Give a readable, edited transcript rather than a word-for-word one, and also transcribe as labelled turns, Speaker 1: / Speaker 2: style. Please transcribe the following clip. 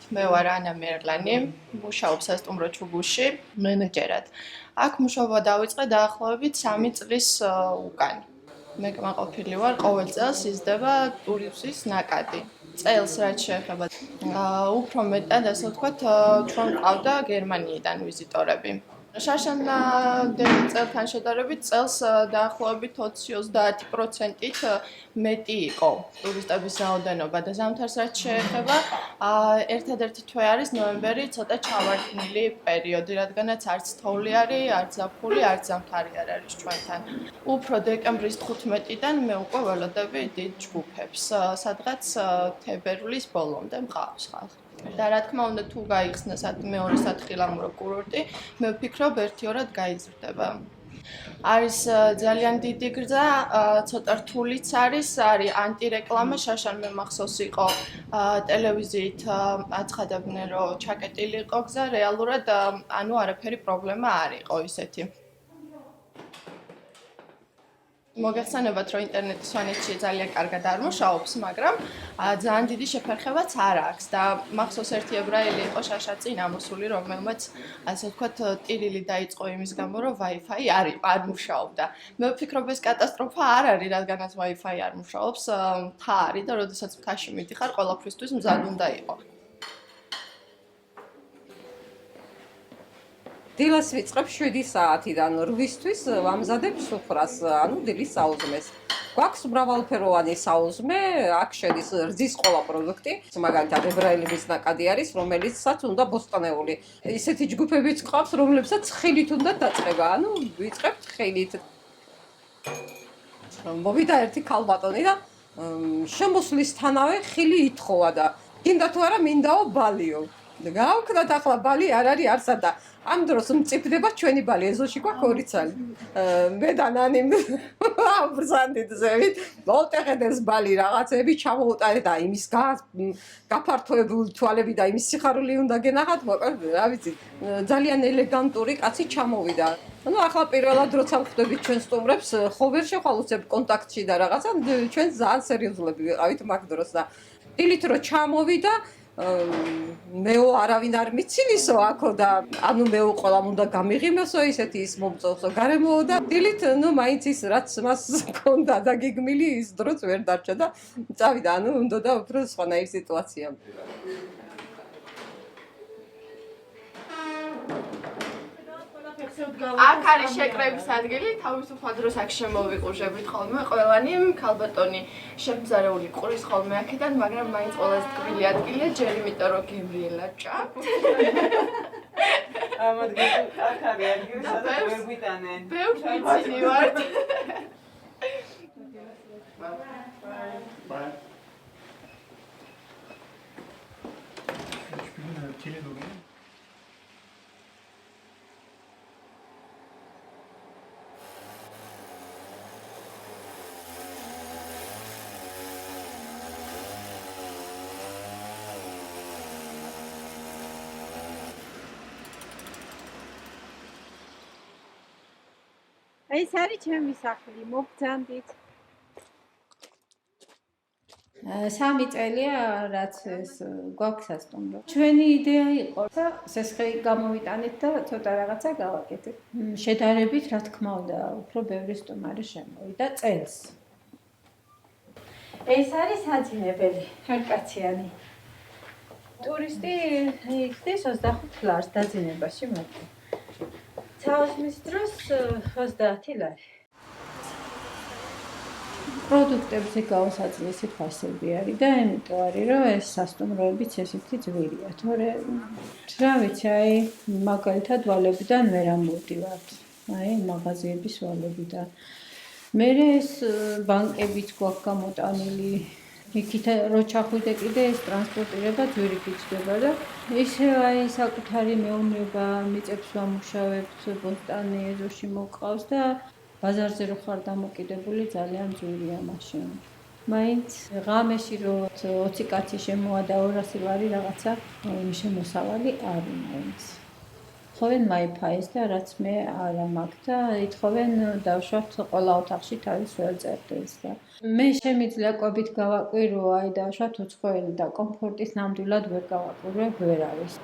Speaker 1: მე ვარ ანა მერლანი, მუშაობ სასტუმრო ჩუბუში მენეჯერად. აქ მუშაობა დავიწყე დაახლოებით 3 წლის უკან. მე კმაყოფილი ვარ, ყოველ წელს იზრდება ტურისტის ნაკადი. წელს რაც შეეხება უფრო მეტად, ასე ვთქვათ, ჩვენ ყავდა გერმანიიდან ვიზიტორები. შარშანდელი წელთან შედარებით წელს დაახლოებით 20-30%-ით მეტი იყო ტურისტების რაოდენობა და ზამთარს რაც შეეხება ერთადერთი თვე არის ნოემბერი, ცოტა ჩავარდნილი პერიოდი, რადგანაც არც თოვლი არის, არც ზაფხული, არც ზამთარი არ არის ჩვენთან. უფრო დეკემბრის 15-დან მე უკვე ველოდები დიდ ჯგუფებს, სადღაც თებერვლის ბოლომდე მყავს ხალხი. და რა თქმა უნდა თუ გაიხსნას მეორე სათხილამურო კურორტი, მე ვფიქრობ 1-2-რად გაიზრდება. არის ძალიან დიდი გრძა, ცოტა რთულიც არის ანტირეკლამა, შაშან მე მახსოვს იყო ტელევიზიით აცხადებდნენ რომ ჩაკეტილი იყო გზა, რეალურად ანუ არაფერი პრობლემა არ იყო ისეთი. მოგეხსენებათ რომ ინტერნეტი სვანეთში ძალიან კარგად არ მუშაობს, მაგრამ ძალიან დიდი შეფერხებაც არ აქვს და მახსოვს ერთი ებრაელი იყო შაშა წინ ამოსული, რომელმაც ასე ვთქვათ ტირილი დაიწყო იმის გამო, რომ Wi-Fi არ მუშაობდა. მე ვფიქრობ ეს კატასტროფა არ არის, რადგანაც Wi-Fi არ მუშაობს, მთა არის და როდესაც მთაში მიდიხარ, ყველაფრისთვის მზად უნდა იყო.
Speaker 2: დილას ვიწყებ 7 საათიდან 8-თვის ვამზადებ სუფრას, ანუ დილის საუზმეს. გვაქვს მრავალფეროვანი საუზმე, აქ შედის რძის ყველა პროდუქტი, მაგალითად ებრაელების ნაკადი არის, რომელიცაც უნდა ბოსტნეული. ისეთი ჯგუფებიც ყავს, რომლებსაც ხილით უნდა დაწყება, ანუ ვიწყებთ ხილით. მოვიდა ერთი ქალბატონი და შემოსვლისთანავე ხილი ითხოვა და გინდა თუ არა მინდაო ბალიო. გავქნათ ახლა ბალი არ არის არსა და ამ დროს მწიფდება ჩვენი ბალი, ეზოში გვაქვს 2 ცალი. მე და ნანი ბრზანდით ზევით, მოვტეხეთ ბალი რაღაცები ჩამოუტანეთ და იმის გაფართოებული თვალები და იმის სიხარული უნდა გენახათ, მოკლედ რა ვიცი, ძალიან ელეგანტური კაცი ჩამოვიდა. ანუ ახლა პირველად როცა ვხვდებით ჩვენ სტუმრებს, ხო ვერ შეხვალუცებ კონტაქტში და რაღაცა, ჩვენ ძალიან სერიოზულები ვიყავით მაგ დროს და დილით რო ჩამოვიდა მეო არავინ არ მიცინისო აქო და ანუ მეო ყველამ უნდა გამიღიმოსო ისეთი ის მომწოვსო გარემო და დილით ნუ მაინც ის რაც მას ჰქონდა და გიგმილი ის დროც ვერ დარჩა და წავიდა ანუ უნდა და უფრო სხვანაირი სიტუაცია.
Speaker 1: აქ არის შეკრების ადგილი, თავისუფლად დროს აქ შემოვიყურժებით ხოლმე ყველანი ქალბატონი შემძარეული ყურის ხოლმე აქედან, მაგრამ მაინც ყველაზე ტკბილი ადგილია ჯერ იმიტომ რომ გემრიელა ჭამთ.
Speaker 3: ამ ადგილში აქ არის ადგილი, სადაც ვერ გვიტანენ.
Speaker 1: ბევრ ვიცინი ვართ.
Speaker 4: ეს არის ჩემი სახლი, მოგძანდით. 3 წელია რაც ეს გვაქვს სასტუმრო. ჩვენი იდეა იყო და სესხი გამოვიტანეთ და ცოტა რაღაცა გავაკეთეთ. შედარებით რა თქმა უნდა, უფრო ბევრი სტუმარი შემოვიდა წელს. ეს არის საძინებელი, არკაციანი. ტურისტი იქცეს 25 ლარს დაძინებაში მოდი. საუზმის დროს 30 ლარი. პროდუქტებზე გაუსაძლისი ფასები არის და იმიტომ არის რომ ეს სასტუმროებიც ესეთი ძვირია. თორე რა ვიცი, აი მაგალითად ვალებიდან ვერ ამოვდივართ. აი მაღაზიების ვალებიდან. მე ეს ბანკებიც გვაქვს გამოტანილი. იქით რო ჩახვიდე კიდე ეს ტრანსპორტირება ძვირი გიჩდება და ისე აი საკუთარი მეურნეობა მიწებს ვამუშავებთ, ბოსტანი ეზოში მოყავს და ბაზარზე რო ხარ დამოკიდებული ძალიან ძვირია მაშინ. მაინც ღამეში რო 20 კაცი შემოვა და 200 ლარი რაღაცა შემოსავალი არის მაინც. ითხოვენ MyPi-ს და რაც მე არა მაქვს და ითხოვენ დავშვათ ყველა ოთახში თავის ველწერდეს და მე შემიძლია კვებით გავაკვირო, აი დავშვათ უცხოელი და კომფორტის ნამდვილად ვერ გავაკვირვებ ვერავის.